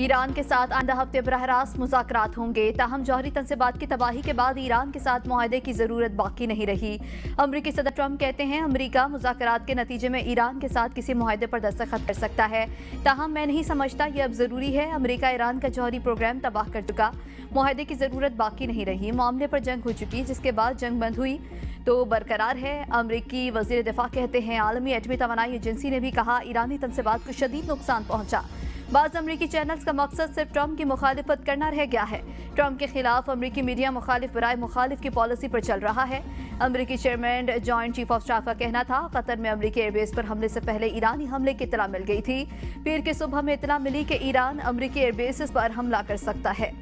Iran के साथ आइंदा हफ्ते बरह रास्त मुज़ाकरात होंगे। ताहम जौहरी तंज़ीबात की तबाही के बाद ईरान के साथ मुआहदे की ज़रूरत बाकी नहीं रही। अमरीकी सदर ट्रंप कहते हैं अमरीका मुज़ाकरात के नतीजे में ईरान के साथ किसी मुआहदे पर दस्तखत कर सकता है। ताहम मैं नहीं समझता ये अब ज़रूरी है। अमरीका ईरान का जौहरी प्रोग्राम तबाह कर चुका, मुआहदे की ज़रूरत बाकी नहीं रही। मामले पर जंग हो चुकी, जिसके बाद जंग बंद हुई तो बरकरार है। अमरीकी वज़ीर दिफा कहते हैं आलमी एटमी तवानाई एजेंसी ने भी कहा ईरानी तंज़ीबात को शदीद नुकसान पहुंचा। बाज़ अमरीकी चैनल्स का मकसद सिर्फ ट्रंप की मुखालिफत करना रह गया है। ट्रंप के खिलाफ अमरीकी मीडिया मुखालिफ बराए मुखालिफ की पॉलिसी पर चल रहा है। अमरीकी chairman joint chief of staff का कहना था कतर में अमरीकी एयरबेस पर हमले से पहले ईरानी हमले की इत्तला मिल गई थी। पीर की सुबह में इत्तला मिली कि ईरान अमरीकी एयरबेस पर हमला कर सकता है।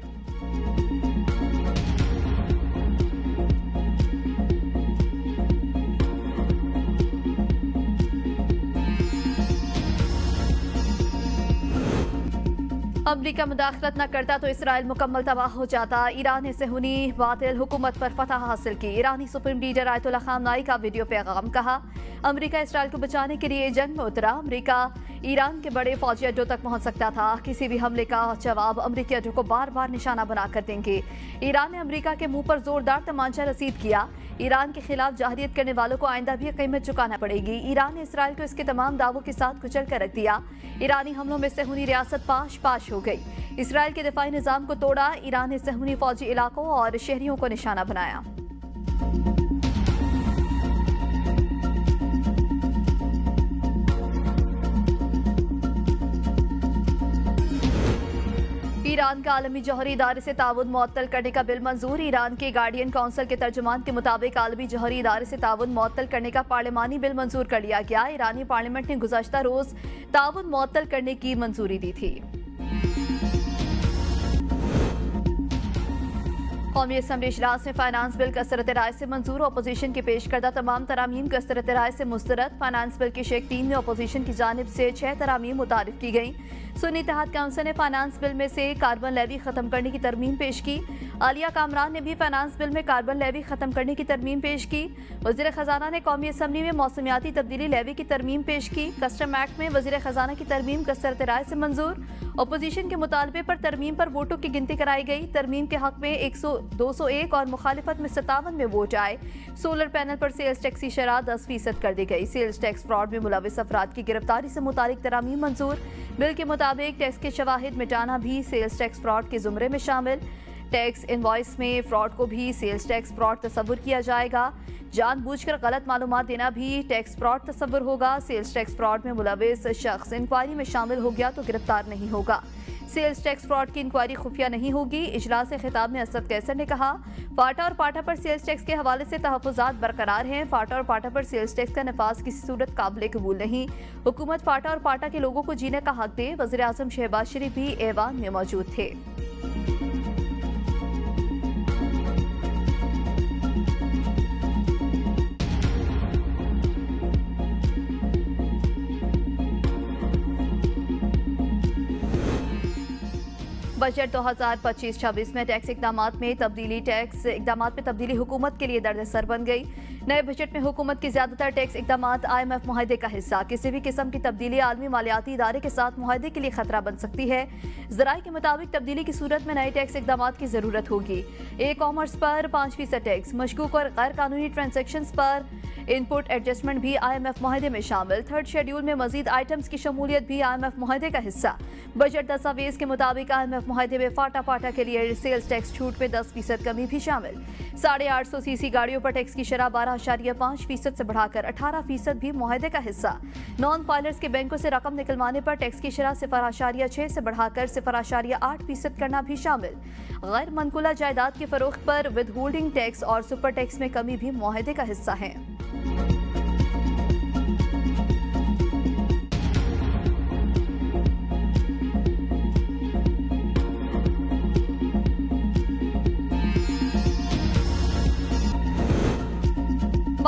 अमरीका मुदाखलत न करता तो इसराइल मुकम्मल तबाह हो जाता। ईरान ने सेहूनी बातिल हुकूमत पर फतह हासिल की। ईरानी सुप्रीम लीडर आयतुल्ला खामनाई का वीडियो पैगाम। कहा अमरीका इसराइल को बचाने के लिए जंग में उतरा। अमरीका ईरान के बड़े फौजी अड्डों तक पहुंच सकता था। किसी भी हमले का जवाब अमरीकी अड्डों को बार बार निशाना बनाकर देंगे। ईरान ने अमरीका के मुंह पर जोरदार तमांचा रसीद किया। ईरान के खिलाफ जाहरियत करने वालों को आइंदा भी कीमत चुकाना पड़ेगी। ईरान ने इसराइल को इसके तमाम दावों के साथ कुचल कर रख दिया। ईरानी हमलों में सेहूनी रियासत पाश पाश हो गई। इसराइल के दिफाई निजाम को तोड़ा। ईरान ने सेहूनी फौजी इलाकों और शहरियों को निशाना बनाया। ईरान का आलमी जौहरी इदारे से ताउन मुअत्तल करने का बिल मंजूर। ईरान के गार्डियन काउंसिल के तर्जुमान के मुताबिक आलमी जौहरी इदारे से ताउन मुअत्तल करने का पार्लिमानी बिल मंजूर कर लिया गया। ईरानी पार्लियामेंट ने गुज़श्ता रोज ताउन मुअत्तल करने की मंजूरी दी थी। कौमी असम्बली इजलास में फाइनेंस बिल कसरत राय से मंजूर। अपोजिशन की पेश करदा तमाम तरामीम कसरत राय से मुस्तरद। फाइनेंस बिल की शेख 3 में अपोजिशन की जानिब से 6 तरामीम मुतारिफ की गई। सुन्नी इत्तेहाद काउंसिल ने फाइनेंस बिल में से कार्बन लेवी खत्म करने की तरमीम पेश की। आलिया कामरान ने भी फाइनेंस बिल में कार्बन लेवी खत्म करने की तरमीम पेश की। वज़ीर खजाना ने कौमी असम्बली में मौसमियाती तब्दीली लेवी की तरमीम पेश की। कस्टम एक्ट में वज़ीर खजाना की तरमीम कसरत राय से मंजूर। अपोजिशन के मुतालबे पर तरमीम पर वोटों की गिनती कराई गई। तरमीम के हक में 201 और मुखालिफत में 57 में वोट आए। सोलर पैनल पर सेल्स टैक्स की शरह 10% कर दी गई। सेल्स टैक्स फ्रॉड में मुलविस अफराद की गिरफ्तारी से मुतालिक तरामीम मंजूर। बिल के मुताबिक टैक्स के शवाहिद मिटाना भी सेल्स टैक्स फ्रॉड के जुमरे में शामिल। टैक्स इनवॉइस में फ्रॉड को भी सेल्स टैक्स फ्रॉड तस्वुर किया जाएगा। जानबूझकर गलत मालूमात देना भी टैक्स फ्रॉड तस्वुर होगा। सेल्स टैक्स फ्रॉड में मुलविस शख्स इंक्वायरी में शामिल हो गया तो गिरफ्तार नहीं होगा। सेल्स टैक्स फ्रॉड की इंक्वायरी खुफिया नहीं होगी। इजलास से खिताब में असद कैसर ने कहा फाटा और पाटा पर सेल्स टैक्स के हवाले से तहफ़्फ़ुज़ात बरकरार हैं। फाटा और पाटा पर सेल्स टैक्स का नफाज किसी सूरत काबिल कबूल नहीं। हुकूमत फाटा और पाटा के लोगों को जीने का हक दे। वज़ीर आज़म शहबाज शरीफ भी ऐवान में मौजूद थे। बजट 2025-26 में टैक्स इक़दामात में तब्दीली हुकूमत के लिए दर्द-ए-सर बन गई। नए बजट में हुकूमत की ज्यादातर टैक्स इक़दामात IMF मुआहदे का हिस्सा। किसी भी किस्म की तब्दीली आलमी मालियाती इदारे के साथ मुआहदे के लिए खतरा बन सकती है। ज़राए के मुताबिक तब्दीली की सूरत में नए टैक्स इक़दामात की जरूरत होगी। ई कॉमर्स पर 5% टैक्स, मशकूक और गैर कानूनी ट्रांजेक्शन्स पर इनपुट एडजस्टमेंट भी IMF मुआहदे में शामिल। थर्ड शेड्यूल में मजीद आइटम्स की शमूलियत भी IMF मुआहदे का हिस्सा। बजट दस्तावेज के मुताबिक IMF मुआहदे में फाटा पाटा के लिए सेल्स टैक्स छूट में 10% कमी भी शामिल। 850 सीसी गाड़ियों पर टैक्स की शरह 12.5% से बढ़ाकर 18% भी मुआहदे का हिस्सा। नॉन फाइलर्स के बैंकों से रकम निकलवाने पर टैक्स की शरह 0.6 से बढ़ाकर 0.8% करना भी शामिल। गैर मनकुला जायदाद के फरोख्त पर विद होल्डिंग टैक्स और सुपर टैक्स में कमी भी मुआहदे का हिस्सा है।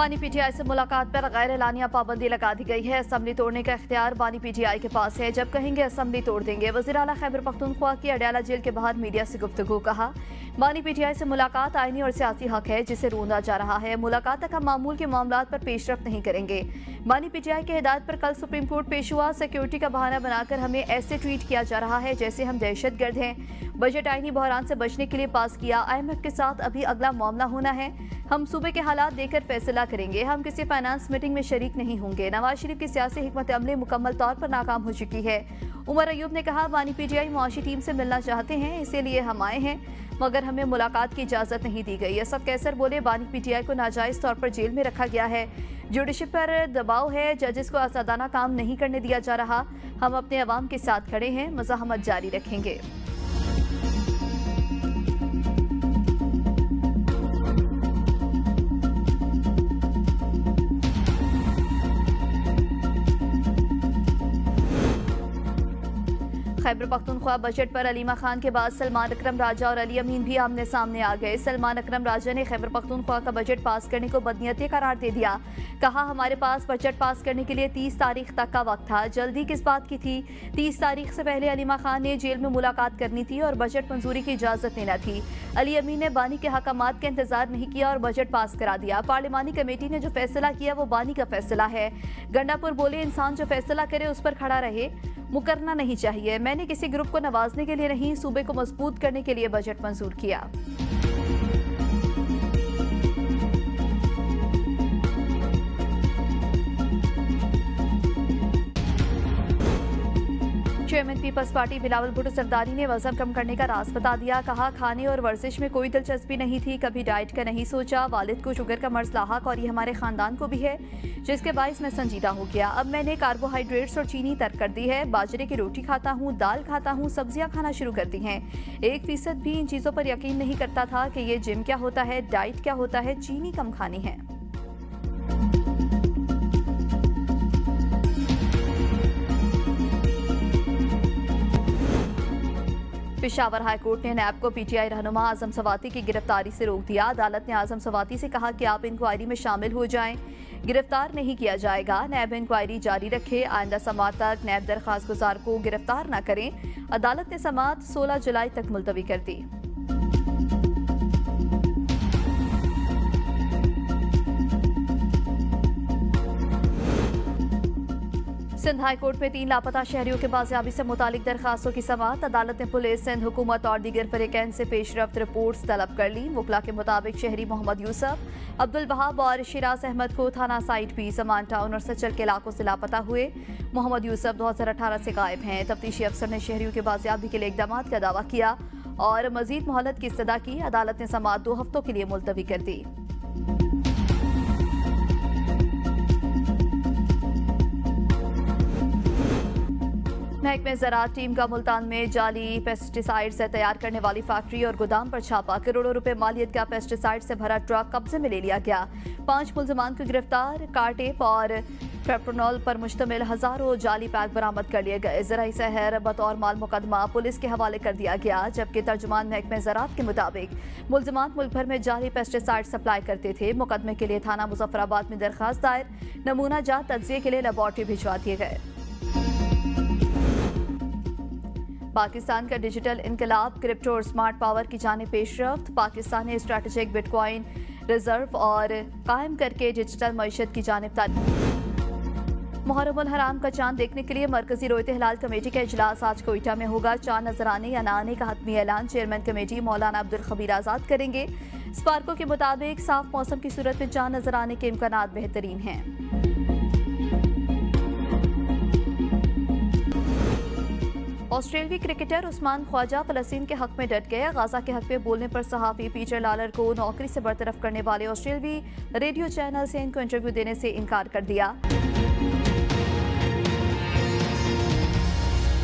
बानी पीटीआई से मुलाकात पर गैर एलानिया पाबंदी लगा दी गई है। असेंबली तोड़ने का इख्तियार बानी पीटीआई के पास है, जब कहेंगे असेंबली तोड़ देंगे। वज़ीर आला खैबर पख्तूनख्वा की अडयाला जेल के बाहर मीडिया से गुफ्तगू। कहा, बानी पीटीआई से मुलाकात आईनी और सियासी हक है जिसे रोंदा जा रहा है। मुलाकात तक हम मामूल के मामलात पर पेशरफ्त नहीं करेंगे। बानी पीटीआई की हिदायत पर कल सुप्रीम कोर्ट पेश हुआ। सिक्योरिटी का बहाना बनाकर हमें ऐसे ट्वीट किया जा रहा है जैसे हम दहशतगर्द हैं। बजट आईनी बहरान से बचने के लिए पास किया। IMF के साथ अभी अगला मामला होना है। हम सूबे के हालात देखकर फैसला करेंगे। हम किसी फाइनेंस मीटिंग में शरीक नहीं होंगे। नवाज शरीफ की सियासी हिकमत अमली मुकम्मल तौर पर नाकाम हो चुकी है। उमर अयूब ने कहा, बानी पीटीआई मुआशी टीम से मिलना चाहते हैं, इसीलिए हम आए हैं, मगर हमें मुलाकात की इजाज़त नहीं दी गई। असद कैसर बोले, बानी पीटीआई को नाजायज़ तौर पर जेल में रखा गया है। जुडिशरी पर दबाव है, जजेस को आज़ादाना काम नहीं करने दिया जा रहा। हम अपने अवाम के साथ खड़े हैं, मज़ाहमत जारी रखेंगे। खैबर पख्तूनख्वा बजट पर अलीमा खान के बाद सलमान अकरम राजा और अली अमीन भी आमने सामने आ गए। सलमान अकरम राजा ने खैबर पख्तूनख्वा का बजट पास करने को बदनीयती करार दे दिया। कहा, हमारे पास बजट पास करने के लिए 30 तारीख तक का वक्त था। जल्दी किस बात की थी? 30 तारीख से पहले अलीमा खान ने जेल में मुलाकात करनी थी और बजट मंजूरी की इजाज़त लेना थी। अली अमीन ने बानी के हकामात का इंतजार नहीं किया और बजट पास करा दिया। पार्लिमानी कमेटी ने जो फैसला किया वो बानी का फैसला है। गंडापुर बोले, इंसान जो फैसला करे उस पर खड़ा रहे, मुकरना नहीं चाहिए। मैंने किसी ग्रुप को नवाजने के लिए नहीं, सूबे को मजबूत करने के लिए बजट मंजूर किया। Chairman peoples party Bilawal Bhutto Zardari ने वजन कम करने का राज बता दिया। कहा, खाने और वर्जिश में कोई दिलचस्पी नहीं थी, कभी डाइट का नहीं सोचा। वालिद को शुगर का मर्ज लाहक और ये हमारे खानदान को भी है, जिसके बाइस मैं संजीदा हो गया। अब मैंने कार्बोहाइड्रेट्स और चीनी तर्क कर दी है। बाजरे की रोटी खाता हूँ, दाल खाता हूँ, सब्जियाँ खाना शुरू कर दी हैं। 1% भी इन चीज़ों पर यकीन नहीं करता था कि ये जिम क्या होता है, डाइट क्या होता है, चीनी कम खानी है। पेशावर हाईकोर्ट ने नैब को पीटीआई रहनुमा आजम सवाती की गिरफ्तारी से रोक दिया। अदालत ने आजम सवाती से कहा कि आप इंक्वायरी में शामिल हो जाएं, गिरफ्तार नहीं किया जाएगा। नैब इंक्वायरी जारी रखे। आइंदा समाअत तक नैब दरख्वास्त गुजार को गिरफ्तार न करें। अदालत ने समाअत 16 जुलाई तक मुलतवी कर दी। सिंध हाई कोर्ट में 3 लापता शहरियों के बाजियाबी से मुतालिक दरखास्तों की समाअत। अदालत ने पुलिस, सिंध हुकूमत और दीगर फरीकैन से पेशरफ्त रिपोर्ट्स तलब कर ली। वकला के मुताबिक शहरी मोहम्मद यूसुफ, अब्दुल वहाब और शिराज अहमद को थाना साइट भी, समान टाउन और सचल के इलाकों से लापता हुए। मोहम्मद यूसुफ 2018 से गायब हैं। तफ्तीशी अफसर ने शहरियों के बाजियाबी के लिए इकदाम का दावा किया और मजीद मोहलत की इस्तदा की। अदालत ने समाअत 2 हफ्तों के लिए मुलतवी कर दी। महकमे ज़राअत टीम का मुल्तान में जाली पेस्टिसाइड से तैयार करने वाली फैक्ट्री और गोदाम पर छापा। करोड़ों रुपए मालियत का पेस्टिसाइड से भरा ट्रक कब्जे में ले लिया गया। 5 मुल्जिमान को गिरफ्तार। कारटेप और पेप्रोनॉल पर मुश्तमिल हजारों जाली पैक बरामद कर लिए गए। ज़राई शहर बतौर माल मुकदमा पुलिस के हवाले कर दिया गया, जबकि तर्जुमान महकमे ज़राअत के मुताबिक मुल्जिमान मुल्क भर में जाली पेस्टिसाइड सप्लाई करते थे। मुकदमे के लिए थाना मुजफ्फराबाद में दरखास्त दायर। नमूना जात तज्जिए के लिए लेबॉर्ट्री भिजवा दिए गए। पाकिस्तान का डिजिटल इनकलाब, क्रिप्टो और स्मार्ट पावर की जानिब पेशरफ्त। पाकिस्तान ने स्ट्रैटेजिक बिटकॉइन रिजर्व और कायम करके डिजिटल मईशत की जानिब मुहर्रमुल हराम का चांद देखने के लिए मरकजी रोयत हिलाल कमेटी का इजलास आज कोयटा में होगा। चांद नजर आने या न आने का हतमी ऐलान चेयरमैन कमेटी मौलाना अब्दुल खबीर आजाद करेंगे। स्पार्को के मुताबिक साफ मौसम की सूरत में चांद नजर आने के इम्कानात बेहतरीन हैं। ऑस्ट्रेलियाई क्रिकेटर उस्मान ख्वाजा फलस्तीन के हक में डट गए। गाजा के हक में बोलने पर सहाफी पीटर लालर को नौकरी से बरतरफ करने वाले ऑस्ट्रेलियाई रेडियो चैनल से इनको इंटरव्यू देने से इनकार कर दिया।